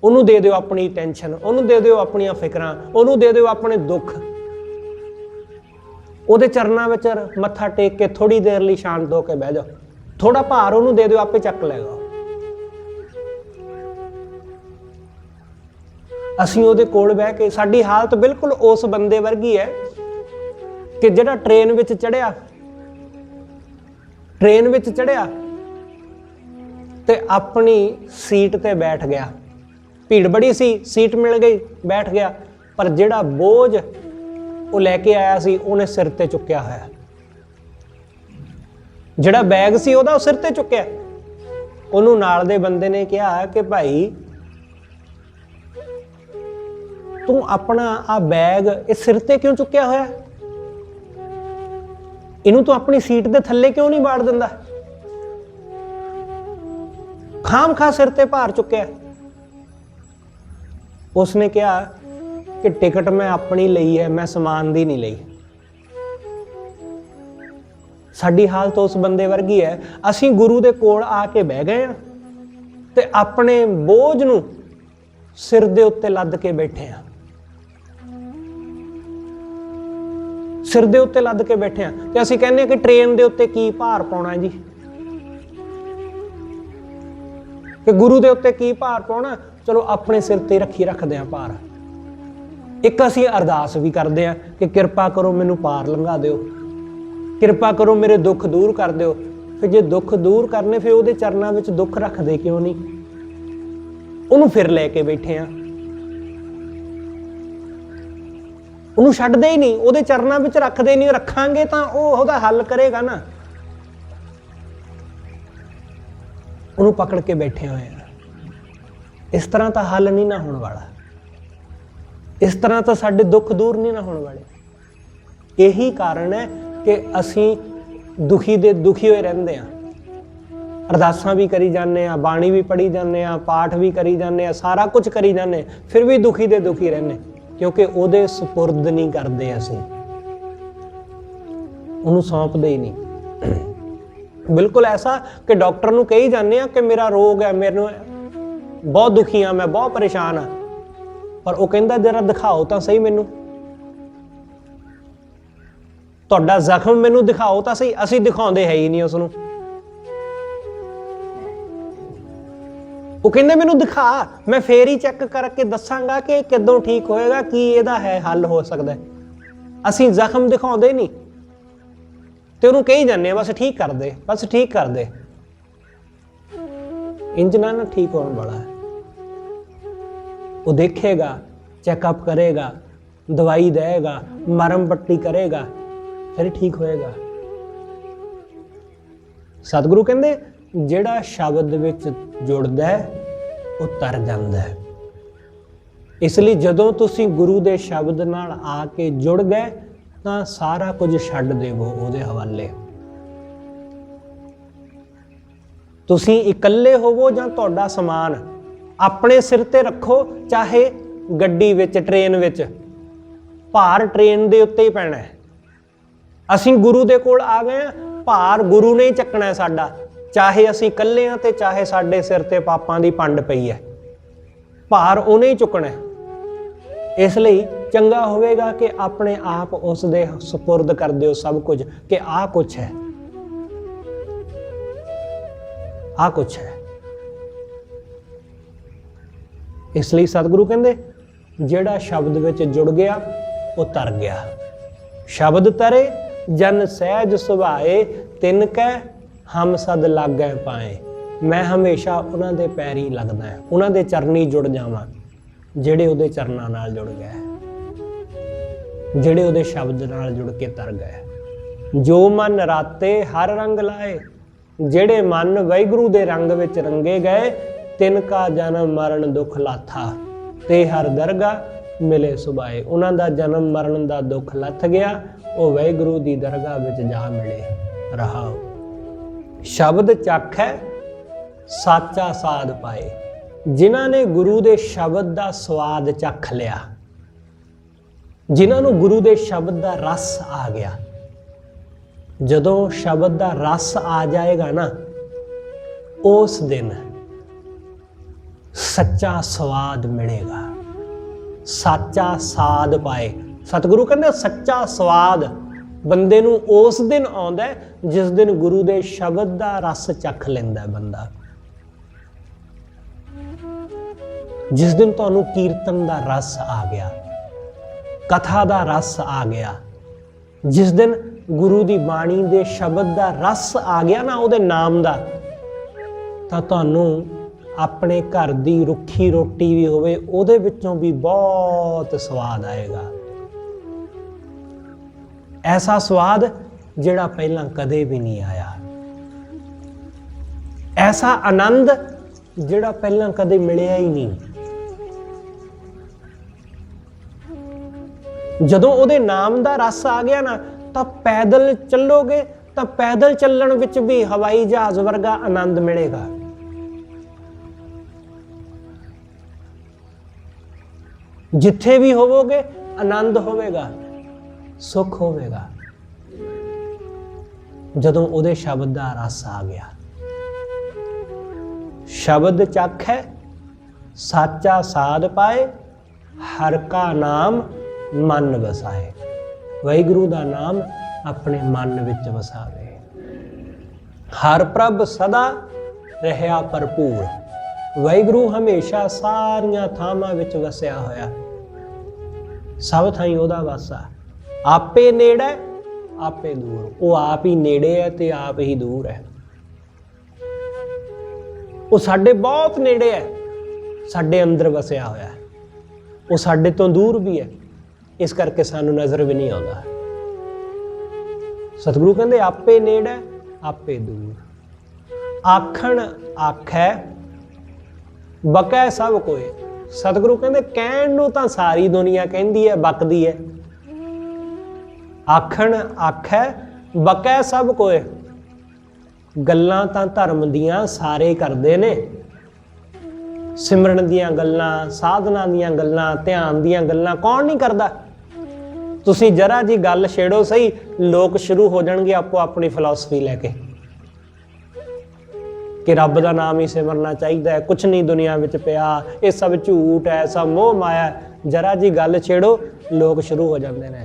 ਉਹਨੂੰ ਦੇ ਦਿਓ ਆਪਣੀ ਟੈਨਸ਼ਨ, ਉਹਨੂੰ ਦੇ ਦਿਓ ਆਪਣੀਆਂ ਫਿਕਰਾਂ, ਉਹਨੂੰ ਦੇ ਦਿਓ ਆਪਣੇ ਦੁੱਖ। ਉਹਦੇ ਚਰਨਾਂ ਵਿੱਚ ਮੱਥਾ ਟੇਕ ਕੇ ਥੋੜੀ ਦੇਰ ਲਈ ਸ਼ਾਂਤ ਹੋ ਕੇ ਬਹਿ ਜਾਓ। ਥੋੜਾ ਭਾਰ ਉਹਨੂੰ ਦੇ ਦਿਓ, ਆਪੇ ਚੱਕ ਲਏਗਾ। ਅਸੀਂ ਉਹਦੇ ਕੋਲ ਬਹਿ ਕੇ, ਸਾਡੀ ਹਾਲਤ ਬਿਲਕੁਲ ਉਸ ਬੰਦੇ ਵਰਗੀ ਹੈ ਕਿ ਜਿਹੜਾ ਟ੍ਰੇਨ ਵਿੱਚ ਚੜਿਆ ਤੇ ਆਪਣੀ ਸੀਟ ਤੇ ਬੈਠ ਗਿਆ। ਭੀੜ ਬੜੀ ਸੀ, ਸੀਟ ਮਿਲ ਗਈ, ਬੈਠ ਗਿਆ, ਪਰ ਜਿਹੜਾ ਬੋਝ ਉਹ ਲੈ ਕੇ ਆਇਆ ਸੀ ਉਹਨੇ ਸਿਰ ਤੇ ਚੁੱਕਿਆ ਹੋਇਆ। ਜਿਹੜਾ ਬੈਗ ਸੀ ਉਹਦਾ, ਉਹ ਸਿਰ ਤੇ ਚੁੱਕਿਆ। ਉਹਨੂੰ ਨਾਲ ਦੇ ਬੰਦੇ ਨੇ ਕਿਹਾ ਕਿ ਭਾਈ ਤੂੰ ਆਪਣਾ ਆ ਬੈਗ ਇਹ ਸਿਰ ਤੇ ਕਿਉਂ ਚੁੱਕਿਆ ਹੋਇਆ? ਇਹਨੂੰ ਤੂੰ ਆਪਣੀ ਸੀਟ ਦੇ ਥੱਲੇ ਕਿਉਂ ਨਹੀਂ ਬਾੜ ਦਿੰਦਾ? ਖਾਮ ਖਾ ਸਿਰ ਤੇ ਭਾਰ ਚੁੱਕਿਆ। ਉਸਨੇ ਕਿਹਾ ਕਿ ਟਿਕਟ ਮੈਂ ਆਪਣੀ ਲਈ ਹੈ, ਮੈਂ ਸਮਾਨ ਦੀ ਨਹੀਂ ਲਈ। ਸਾਡੀ ਹਾਲਤ ਉਸ ਬੰਦੇ ਵਰਗੀ ਹੈ। ਅਸੀਂ ਗੁਰੂ ਦੇ ਕੋਲ ਆ ਕੇ ਬਹਿ ਗਏ ਹਾਂ ਤੇ ਆਪਣੇ ਬੋਝ ਨੂੰ सिर दे उत्ते लद के बैठे हाँ, सिर दे उत्ते लद के बैठे हाँ। ते असीं कहने कि ट्रेन दे उत्ते की भार पाउणा जी, कि गुरु दे उत्ते की भार पाउणा। चलो अपने सिर ते रखदे हाँ भार। एक असीं अरदास भी करदे हाँ कि किरपा करो मैनू पार लंघा दिओ, किरपा करो मेरे दुख दूर कर दिओ। फिर जे दुख दूर करने फिर उहदे चरनां विच दुख रखदे क्यों नहीं? उहनूं फिर लैके बैठे हाँ, उहनूं छड्डदे ही नहीं, उहदे चरनां विच रखदे नहीं। रखांगे तां ओह उहदा हल करेगा ना। उहनूं पकड़ के बैठे होए हैं। इस तरह तो हल नहीं ना होने वाला, इस तरह तो साडे दुख दूर नहीं ना होने वाले। यही कारण है कि असीं दुखी दे दुखी होए रहिंदे आ। अरदासां भी करी जाने आ, बाणी भी पढ़ी जाने आ, पाठ भी करी जाने आ, सारा कुछ करी जाने, फिर भी दुखी दे दुखी रहने, क्योंकि उहदे सुपुर्द नहीं करदे असीं, उहनूं सौंपदे ही नहीं। बिल्कुल ऐसा कि डॉक्टर नूं कही जाने आ कि मेरा रोग है, मैनूं बहुत दुखी हाँ, मैं बहुत परेशान हाँ, पर वो कहंदा जरा दिखाओ तो सही मैनूं, तुहाडा जख्म मैनूं दिखाओ तो सही। असीं दिखाउंदे है ही नहीं उसनूं। वो कहंदे मैनूं दिखा, मैं फेर ही चैक करके दसांगा कि किदों ठीक होएगा, की इहदा है हल हो सकदा है। असीं जख्म दिखाउंदे नहीं ते उहनूं कही जाने बस ठीक कर दे, बस ठीक कर दे। इंज ना ठीक होने वाला है। वो देखेगा, चेकअप करेगा, दवाई देगा, मरम पट्टी करेगा, फिर ठीक होएगा। सतगुरु कहंदे जिहड़ा शब्द विच जुड़दा है वो तर जांदा है। इसलिए जदों तुसीं गुरु दे शब्द नाल आके जुड़ गए तां सारा कुछ छड्ड देवो उहदे हवाले। तुसीं इकल्ले होवो जां तुहाडा समान अपने सिर ते रखो, चाहे गड्डी विच, ट्रेन विच, भार ट्रेन दे उत्ते ही पैना है। असीं गुरु दे कोल आ गए, भार गुरु ने ही चकना है साडा, चाहे असीं इकल्ले हां ते चाहे साडे सिर ते पापां दी पंड पई है, भार उहने ही चुकना है। इसलिए चंगा होवेगा कि अपने आप उस दे सुपुर्द कर दिओ सब कुछ, कि आ कुछ है, आ कुछ है। इसलिए सतगुरु कहंदे जिहड़ा शब्द विच जुड़ गया वो तर गया। शब्द तरे जन सहज सुभाए, तिनकै हम सद लागै पाए। मैं हमेशा उन्हां दे पैरी लगदा है, उन्हां दे चरनी जुड़ जावां जिहड़े उहदे चरनां नाल जुड़ गए, जिहड़े उहदे शब्द नाल जुड़ के तर गए। जो मन राते हर रंग लाए, जिहड़े मन वाहिगुरू दे रंग विच रंगे गए, तिनका जन्म मरण दुख लाथा, ते हर दरगा मिले सुभाए। उन्हां दा जन्म मरण दा दुख लथ गया, वो वाहिगुरू दी दरगाह विच जा मिले। रहाओ शब्द चख है साचा साध पाए। जिन्हां ने गुरु दे शब्द दा स्वाद चख लिया, जिन्हां नूं गुरु दे शब्द दा रस आ गया, जदों शब्द दा रस आ जाएगा ना, उस दिन सच्चा स्वाद मिलेगा, सच्चा साध पाए। सतगुरु कहते सच्चा स्वाद बंदे नूं उस दिन आउंदा है जिस दिन गुरु दे शब्द दा रस चख लैंदा है बंदा, जिस दिन तुहानूं कीर्तन दा रस आ गया, कथा दा रस आ गया, जिस दिन गुरु दी बाणी दे शब्द दा रस आ गया ना, उहदे नाम दा, तां तुहानूं अपने घर दी रुखी रोटी भी होवे उहदे विचों भी बहुत स्वाद आएगा। ऐसा स्वाद जिहड़ा पहलां कदे भी नहीं आया, ऐसा आनंद जिहड़ा पहलां कदे मिलिया ही नहीं। जदों उहदे नाम दा रस आ गया ना, तां पैदल चलोगे तां पैदल चलण विच भी हवाई जहाज वर्गा आनंद मिलेगा। जिथे भी होवोगे आनंद होवेगा, सुख होवेगा, जदों उहदे शब्द दा रस आ गया। शब्द चख है ਸਾਚਾ ਸਾਧ ਪਾਏ, ਹਰ ਕਾ ਨਾਮ ਮਨ ਵਸਾਏ। ਵਾਹਿਗੁਰੂ ਦਾ ਨਾਮ ਆਪਣੇ ਮਨ ਵਿੱਚ ਵਸਾਵੇ। ਹਰ ਪ੍ਰਭ ਸਦਾ ਰਹਿਆ ਭਰਪੂਰ। ਵਾਹਿਗੁਰੂ ਹਮੇਸ਼ਾ ਸਾਰੀਆਂ ਥਾਵਾਂ ਵਿੱਚ ਵਸਿਆ ਹੋਇਆ, ਸਭ ਥਾਈਂ ਉਹਦਾ ਵਾਸਾ। ਆਪੇ ਨੇੜੇ ਆਪੇ ਦੂਰ, ਉਹ ਆਪ ਹੀ ਨੇੜੇ ਹੈ ਤੇ ਆਪ ਹੀ ਦੂਰ ਹੈ। ਉਹ ਸਾਡੇ ਬਹੁਤ ਨੇੜੇ ਹੈ, ਸਾਡੇ ਅੰਦਰ ਵਸਿਆ ਹੋਇਆ। ਉਹ ਸਾਡੇ ਤੋਂ ਦੂਰ ਵੀ ਹੈ, ਇਸ ਕਰਕੇ ਸਾਨੂੰ ਨਜ਼ਰ ਵੀ ਨਹੀਂ ਆਉਂਦਾ। ਸਤਿਗੁਰੂ ਕਹਿੰਦੇ ਆਪੇ ਨੇੜੇ ਆਪੇ ਦੂਰ। ਆਖਣ ਆਖੈ ਬਕੈ ਸਭ ਕੋਏ। ਸਤਿਗੁਰੂ ਕਹਿੰਦੇ ਕਹਿਣ ਨੂੰ ਤਾਂ ਸਾਰੀ ਦੁਨੀਆ ਕਹਿੰਦੀ ਹੈ, ਬਕਦੀ ਹੈ। ਆਖਣ ਆਖੈ ਬਕੈ ਸਭ ਕੋਏ। ਗੱਲਾਂ ਤਾਂ ਧਰਮ ਦੀਆਂ ਸਾਰੇ ਕਰਦੇ ਨੇ, ਸਿਮਰਨ ਦੀਆਂ ਗੱਲਾਂ, ਸਾਧਨਾ ਦੀਆਂ ਗੱਲਾਂ, ਧਿਆਨ ਦੀਆਂ ਗੱਲਾਂ ਕੌਣ ਨਹੀਂ ਕਰਦਾ। ਤੁਸੀਂ ਜਰਾ ਜੀ ਗੱਲ ਛੇੜੋ ਸਹੀ, ਲੋਕ ਸ਼ੁਰੂ ਹੋ ਜਾਣਗੇ ਆਪੋ ਆਪਣੀ ਫਿਲਾਸਫੀ ਲੈ ਕੇ ਕਿ ਰੱਬ ਦਾ ਨਾਮ ਹੀ ਸਿਮਰਨਾ ਚਾਹੀਦਾ ਹੈ, ਕੁਛ ਨਹੀਂ ਦੁਨੀਆ ਵਿੱਚ ਪਿਆ, ਇਹ ਸਭ ਝੂਠ ਹੈ, ਸਭ ਮੋਹ ਮਾਇਆ। ਜਰਾ ਜੀ ਗੱਲ ਛੇੜੋ, ਲੋਕ ਸ਼ੁਰੂ ਹੋ ਜਾਂਦੇ ਨੇ।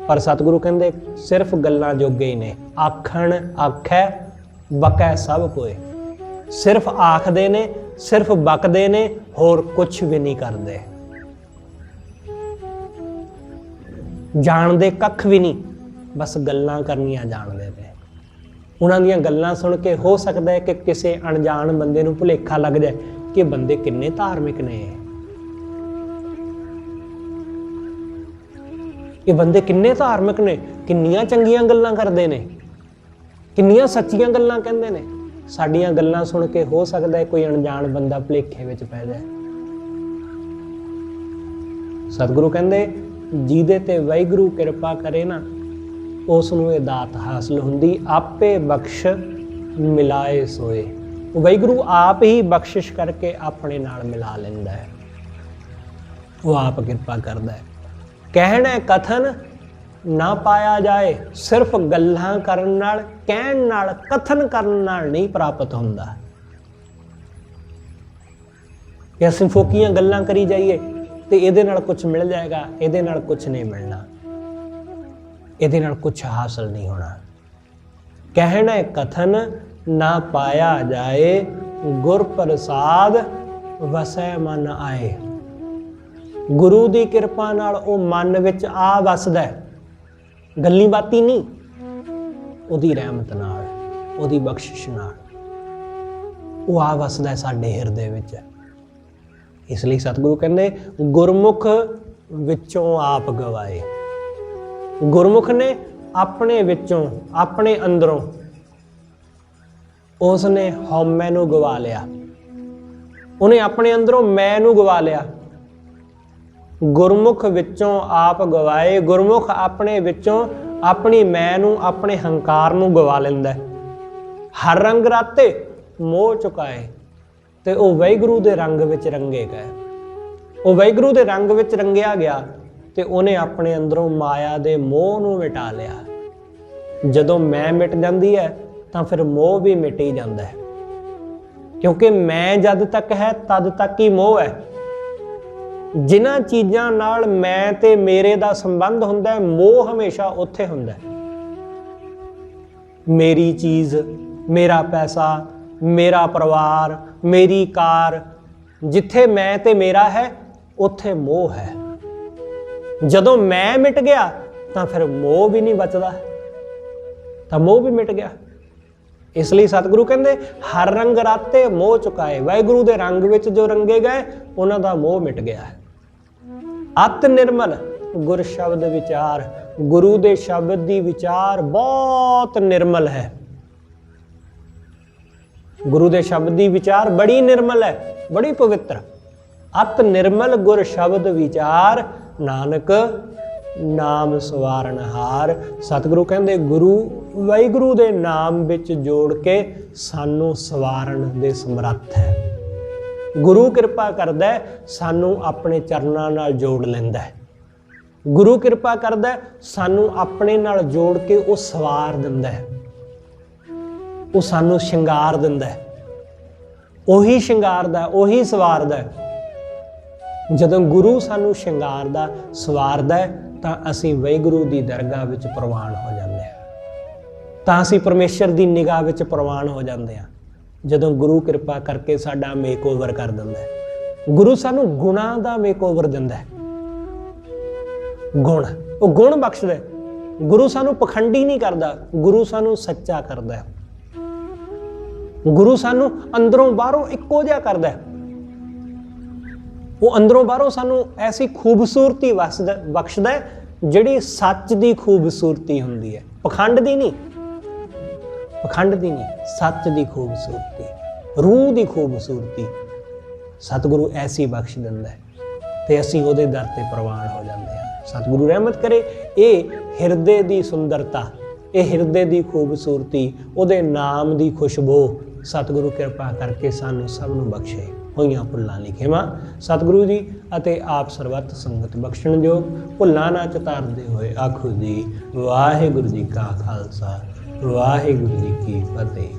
ਪਰ ਸਤਿਗੁਰੂ ਕਹਿੰਦੇ ਸਿਰਫ ਗੱਲਾਂ ਜੋਗੇ ਹੀ ਨੇ। ਆਖਣ ਆਖੈ ਬਕੈ ਸਭ ਕੋਏ। ਸਿਰਫ ਆਖਦੇ ਨੇ, ਸਿਰਫ ਬਕਦੇ ਨੇ, ਹੋਰ ਕੁਛ ਵੀ ਨਹੀਂ ਕਰਦੇ। ਜਾਣਦੇ ਕੱਖ ਵੀ ਨਹੀਂ, ਬਸ ਗੱਲਾਂ ਕਰਨੀਆਂ ਜਾਣਦੇ ਨੇ। ਉਹਨਾਂ ਦੀਆਂ ਗੱਲਾਂ ਸੁਣ ਕੇ ਹੋ ਸਕਦਾ ਹੈ ਕਿ ਕਿਸੇ ਅਣਜਾਣ ਬੰਦੇ ਨੂੰ ਭੁਲੇਖਾ ਲੱਗ ਜਾਏ ਕਿ ਬੰਦੇ ਕਿੰਨੇ ਧਾਰਮਿਕ ਨੇ, ਇਹ ਬੰਦੇ ਕਿੰਨੇ ਧਾਰਮਿਕ ਨੇ, ਕਿੰਨੀਆਂ ਚੰਗੀਆਂ ਗੱਲਾਂ ਕਰਦੇ ਨੇ, ਕਿੰਨੀਆਂ ਸੱਚੀਆਂ ਗੱਲਾਂ ਕਹਿੰਦੇ ਨੇ। ਸਾਡੀਆਂ ਗੱਲਾਂ ਸੁਣ ਕੇ ਹੋ ਸਕਦਾ ਹੈ ਕੋਈ ਅਣਜਾਣ ਬੰਦਾ ਭੁਲੇਖੇ ਵਿੱਚ ਪੈ ਜਾਏ। ਸਤਿਗੁਰੂ ਕਹਿੰਦੇ ਜਿਹਦੇ ਤੇ ਵਾਹਿਗੁਰੂ ਕਿਰਪਾ ਕਰੇ ਨਾ, ਉਸ ਨੂੰ ਇਹ ਦਾਤ ਹਾਸਲ ਹੁੰਦੀ। ਆਪੇ ਬਖਸ਼ ਮਿਲਾਏ ਸੋਏ। ਵਾਹਿਗੁਰੂ ਆਪ ਹੀ ਬਖਸ਼ਿਸ਼ ਕਰਕੇ ਆਪਣੇ ਨਾਲ ਮਿਲਾ ਲੈਂਦਾ ਹੈ, ਉਹ ਆਪ ਕਿਰਪਾ ਕਰਦਾ ਹੈ। ਕਹਿਣਾ ਕਥਨ ਨਾ ਪਾਇਆ ਜਾਏ। ਸਿਰਫ ਗੱਲਾਂ ਕਰਨ ਨਾਲ, ਕਹਿਣ ਨਾਲ, ਕਥਨ ਕਰਨ ਨਾਲ ਨਹੀਂ ਪ੍ਰਾਪਤ ਹੁੰਦਾ ਕਿ ਅਸੀਂ ਫੋਕੀਆਂ ਗੱਲਾਂ ਕਰੀ ਜਾਈਏ ਤੇ ਇਹਦੇ ਨਾਲ ਕੁਝ ਮਿਲ ਜਾਏਗਾ, ਇਹਦੇ ਨਾਲ ਕੁਝ ਨਹੀਂ ਮਿਲਣਾ, ਇਹਦੇ ਨਾਲ ਕੁਝ ਹਾਸਲ ਨਹੀਂ ਹੋਣਾ। ਕਹਿਣਾ ਕਥਨ ਨਾ ਪਾਇਆ ਜਾਏ, ਗੁਰ ਪ੍ਰਸਾਦ ਵਸੈ ਮਨ ਆਏ। ਗੁਰੂ ਦੀ ਕਿਰਪਾ ਨਾਲ ਉਹ ਮਨ ਵਿੱਚ ਆ ਵਸਦਾ ਹੈ, ਗੱਲੀ ਬਾਤੀ ਨਹੀਂ, ਉਹਦੀ ਰਹਿਮਤ ਨਾਲ, ਉਹਦੀ ਬਖਸ਼ਿਸ਼ ਨਾਲ ਉਹ ਆ ਵਸਦਾ ਹੈ ਸਾਡੇ ਹਿਰਦੇ ਵਿੱਚ। ਇਸ ਲਈ ਸਤਿਗੁਰੂ ਕਹਿੰਦੇ ਗੁਰਮੁਖ ਵਿੱਚੋਂ ਆਪ ਗਵਾਏ। ਗੁਰਮੁਖ ਨੇ ਆਪਣੇ ਵਿੱਚੋਂ, ਆਪਣੇ ਅੰਦਰੋਂ ਉਸ ਨੇ ਹਉਮੈ ਨੂੰ ਗਵਾ ਲਿਆ, ਉਹਨੇ ਆਪਣੇ ਅੰਦਰੋਂ ਮੈਂ ਨੂੰ ਗਵਾ ਲਿਆ। ਗੁਰਮੁਖ ਵਿੱਚੋਂ ਆਪ ਗਵਾਏ। ਗੁਰਮੁਖ ਆਪਣੇ ਵਿੱਚੋਂ ਆਪਣੀ ਮੈਂ ਨੂੰ, ਆਪਣੇ ਹੰਕਾਰ ਨੂੰ ਗਵਾ ਲੈਂਦਾ। ਹਰ ਰੰਗ ਰਾਤੇ ਮੋਹ ਚੁਕਾਏ, ਤੇ ਉਹ ਵਾਹਿਗੁਰੂ ਦੇ ਰੰਗ ਵਿੱਚ ਰੰਗੇ ਗਏ। ਉਹ ਵਾਹਿਗੁਰੂ ਦੇ ਰੰਗ ਵਿੱਚ ਰੰਗਿਆ ਗਿਆ ਤੇ ਉਹਨੇ ਆਪਣੇ ਅੰਦਰੋਂ ਮਾਇਆ ਦੇ ਮੋਹ ਨੂੰ ਮਿਟਾ ਲਿਆ। ਜਦੋਂ ਮੈਂ ਮਿਟ ਜਾਂਦੀ ਹੈ ਤਾਂ ਫਿਰ ਮੋਹ ਵੀ ਮਿਟ ਹੀ ਜਾਂਦਾ ਹੈ, ਕਿਉਂਕਿ ਮੈਂ ਜਦ ਤੱਕ ਹੈ ਤਦ ਤੱਕ ਹੀ ਮੋਹ ਹੈ। ਜਿਨ੍ਹਾਂ ਚੀਜ਼ਾਂ ਨਾਲ ਮੈਂ ਤੇ ਮੇਰੇ ਦਾ ਸੰਬੰਧ ਹੁੰਦਾ ਹੈ, ਮੋਹ ਹਮੇਸ਼ਾ ਉੱਥੇ ਹੁੰਦਾ ਹੈ। ਮੇਰੀ ਚੀਜ਼, ਮੇਰਾ ਪੈਸਾ, ਮੇਰਾ ਪਰਿਵਾਰ, ਮੇਰੀ ਕਾਰ, ਜਿੱਥੇ ਮੈਂ ਤੇ ਮੇਰਾ ਹੈ ਉੱਥੇ ਮੋਹ ਹੈ। ਜਦੋਂ ਮੈਂ ਮਿਟ ਗਿਆ ਤਾਂ ਫਿਰ ਮੋਹ ਵੀ ਨਹੀਂ ਬਚਦਾ, ਤਾਂ ਮੋਹ ਵੀ ਮਿਟ ਗਿਆ। ਇਸ ਲਈ ਸਤਿਗੁਰੂ ਕਹਿੰਦੇ ਹਰ ਰੰਗ ਰਾਤੇ ਮੋਹ ਚੁਕਾਏ। ਵਾਹਿਗੁਰੂ ਦੇ ਰੰਗ ਵਿੱਚ ਜੋ ਰੰਗੇ ਗਏ ਉਹਨਾਂ ਦਾ ਮੋਹ ਮਿਟ ਗਿਆ। ਅਤ ਨਿਰਮਲ ਗੁਰ ਸ਼ਬਦ ਵਿਚਾਰ। ਗੁਰੂ ਦੇ ਸ਼ਬਦ ਦੀ ਵਿਚਾਰ ਬਹੁਤ ਨਿਰਮਲ ਹੈ। ਗੁਰੂ ਦੇ ਸ਼ਬਦ ਦੀ ਵਿਚਾਰ ਬੜੀ ਨਿਰਮਲ ਹੈ, ਬੜੀ ਪਵਿੱਤਰ। ਅਤ ਨਿਰਮਲ ਗੁਰ ਸ਼ਬਦ ਵਿਚਾਰ, ਨਾਨਕ ਨਾਮ ਸਵਾਰਨਹਾਰ। ਸਤਿਗੁਰੂ ਕਹਿੰਦੇ ਗੁਰੂ ਵਾਹਿਗੁਰੂ ਦੇ ਨਾਮ ਵਿੱਚ ਜੋੜ ਕੇ ਸਾਨੂੰ ਸਵਾਰਨ ਦੇ ਸਮਰੱਥ ਹੈ। ਗੁਰੂ ਕਿਰਪਾ ਕਰਦਾ, ਸਾਨੂੰ ਆਪਣੇ ਚਰਨਾਂ ਨਾਲ ਜੋੜ ਲੈਂਦਾ ਹੈ। ਗੁਰੂ ਕਿਰਪਾ ਕਰਦਾ, ਸਾਨੂੰ ਆਪਣੇ ਨਾਲ ਜੋੜ ਕੇ ਉਹ ਸਵਾਰ ਦਿੰਦਾ ਹੈ, ਉਹ ਸਾਨੂੰ ਸ਼ਿੰਗਾਰ ਦਿੰਦਾ ਹੈ, ਉਹੀ ਸ਼ਿੰਗਾਰਦਾ, ਉਹੀ ਸਵਾਰਦਾ। ਜਦੋਂ ਗੁਰੂ ਸਾਨੂੰ ਸ਼ਿੰਗਾਰਦਾ ਸਵਾਰਦਾ ਤਾਂ ਅਸੀਂ ਵਾਹਿਗੁਰੂ ਦੀ ਦਰਗਾਹ ਵਿੱਚ ਪ੍ਰਵਾਨ ਹੋ ਜਾਂਦੇ ਹਾਂ, ਤਾਂ ਅਸੀਂ ਪਰਮੇਸ਼ਰ ਦੀ ਨਿਗਾਹ ਵਿੱਚ ਪ੍ਰਵਾਨ ਹੋ ਜਾਂਦੇ ਹਾਂ। ਜਦੋਂ ਗੁਰੂ ਕਿਰਪਾ ਕਰਕੇ ਸਾਡਾ ਮੇਕਓਵਰ ਕਰ ਦਿੰਦਾ ਹੈ। ਗੁਰੂ ਸਾਨੂੰ ਗੁਣਾਂ ਦਾ ਮੇਕਓਵਰ ਦਿੰਦਾ ਹੈ। ਗੁਣ, ਉਹ ਗੁਣ ਬਖਸ਼ਦਾ। ਗੁਰੂ ਸਾਨੂੰ ਪਖੰਡੀ ਨਹੀਂ ਕਰਦਾ, ਗੁਰੂ ਸਾਨੂੰ ਸੱਚਾ ਕਰਦਾ ਹੈ। ਗੁਰੂ ਸਾਨੂੰ ਅੰਦਰੋਂ ਬਾਹਰੋਂ ਇੱਕੋ ਜਿਹਾ ਕਰਦਾ ਹੈ। ਉਹ ਅੰਦਰੋਂ ਬਾਹਰੋਂ ਸਾਨੂੰ ਐਸੀ ਖੂਬਸੂਰਤੀ ਬਖਸ਼ਦਾ ਹੈ ਜਿਹੜੀ ਸੱਚ ਦੀ ਖੂਬਸੂਰਤੀ ਹੁੰਦੀ ਹੈ, ਪਖੰਡ ਦੀ ਨਹੀਂ। ਪਖੰਡ ਦੀ ਨਹੀਂ, ਸੱਚ ਦੀ ਖੂਬਸੂਰਤੀ, ਰੂਹ ਦੀ ਖੂਬਸੂਰਤੀ ਸਤਿਗੁਰੂ ਐਸੀ ਬਖਸ਼ ਦਿੰਦਾ ਹੈ ਤੇ ਅਸੀਂ ਉਹਦੇ ਦਰ ਤੇ ਪ੍ਰਵਾਨ ਹੋ ਜਾਂਦੇ ਹਾਂ। ਸਤਿਗੁਰੂ ਰਹਿਮਤ ਕਰੇ। ਇਹ ਹਿਰਦੇ ਦੀ ਸੁੰਦਰਤਾ, ਇਹ ਹਿਰਦੇ ਦੀ ਖੂਬਸੂਰਤੀ, ਉਹਦੇ ਨਾਮ ਦੀ ਖੁਸ਼ਬੂ ਸਤਿਗੁਰੂ ਕਿਰਪਾ ਕਰਕੇ ਸਾਨੂੰ ਸਭ ਨੂੰ ਬਖਸ਼ੇ। ਹੋਈਆਂ ਭੁੱਲਾਂ ਦੀ ਖਿਮਾ ਸਤਿਗੁਰੂ ਜੀ ਅਤੇ ਆਪ ਸਰਬੱਤ ਸੰਗਤ ਬਖਸ਼ਣਯੋਗ। ਭੁੱਲਾਂ ਨਾ ਚਤਾਰਦੇ ਹੋਏ ਆਖੋ ਜੀ ਵਾਹਿਗੁਰੂ ਜੀ ਕਾ ਖਾਲਸਾ ਵਾਹਿਗੁਰੂ ਜੀ ਕੀ ਫਤਿਹ।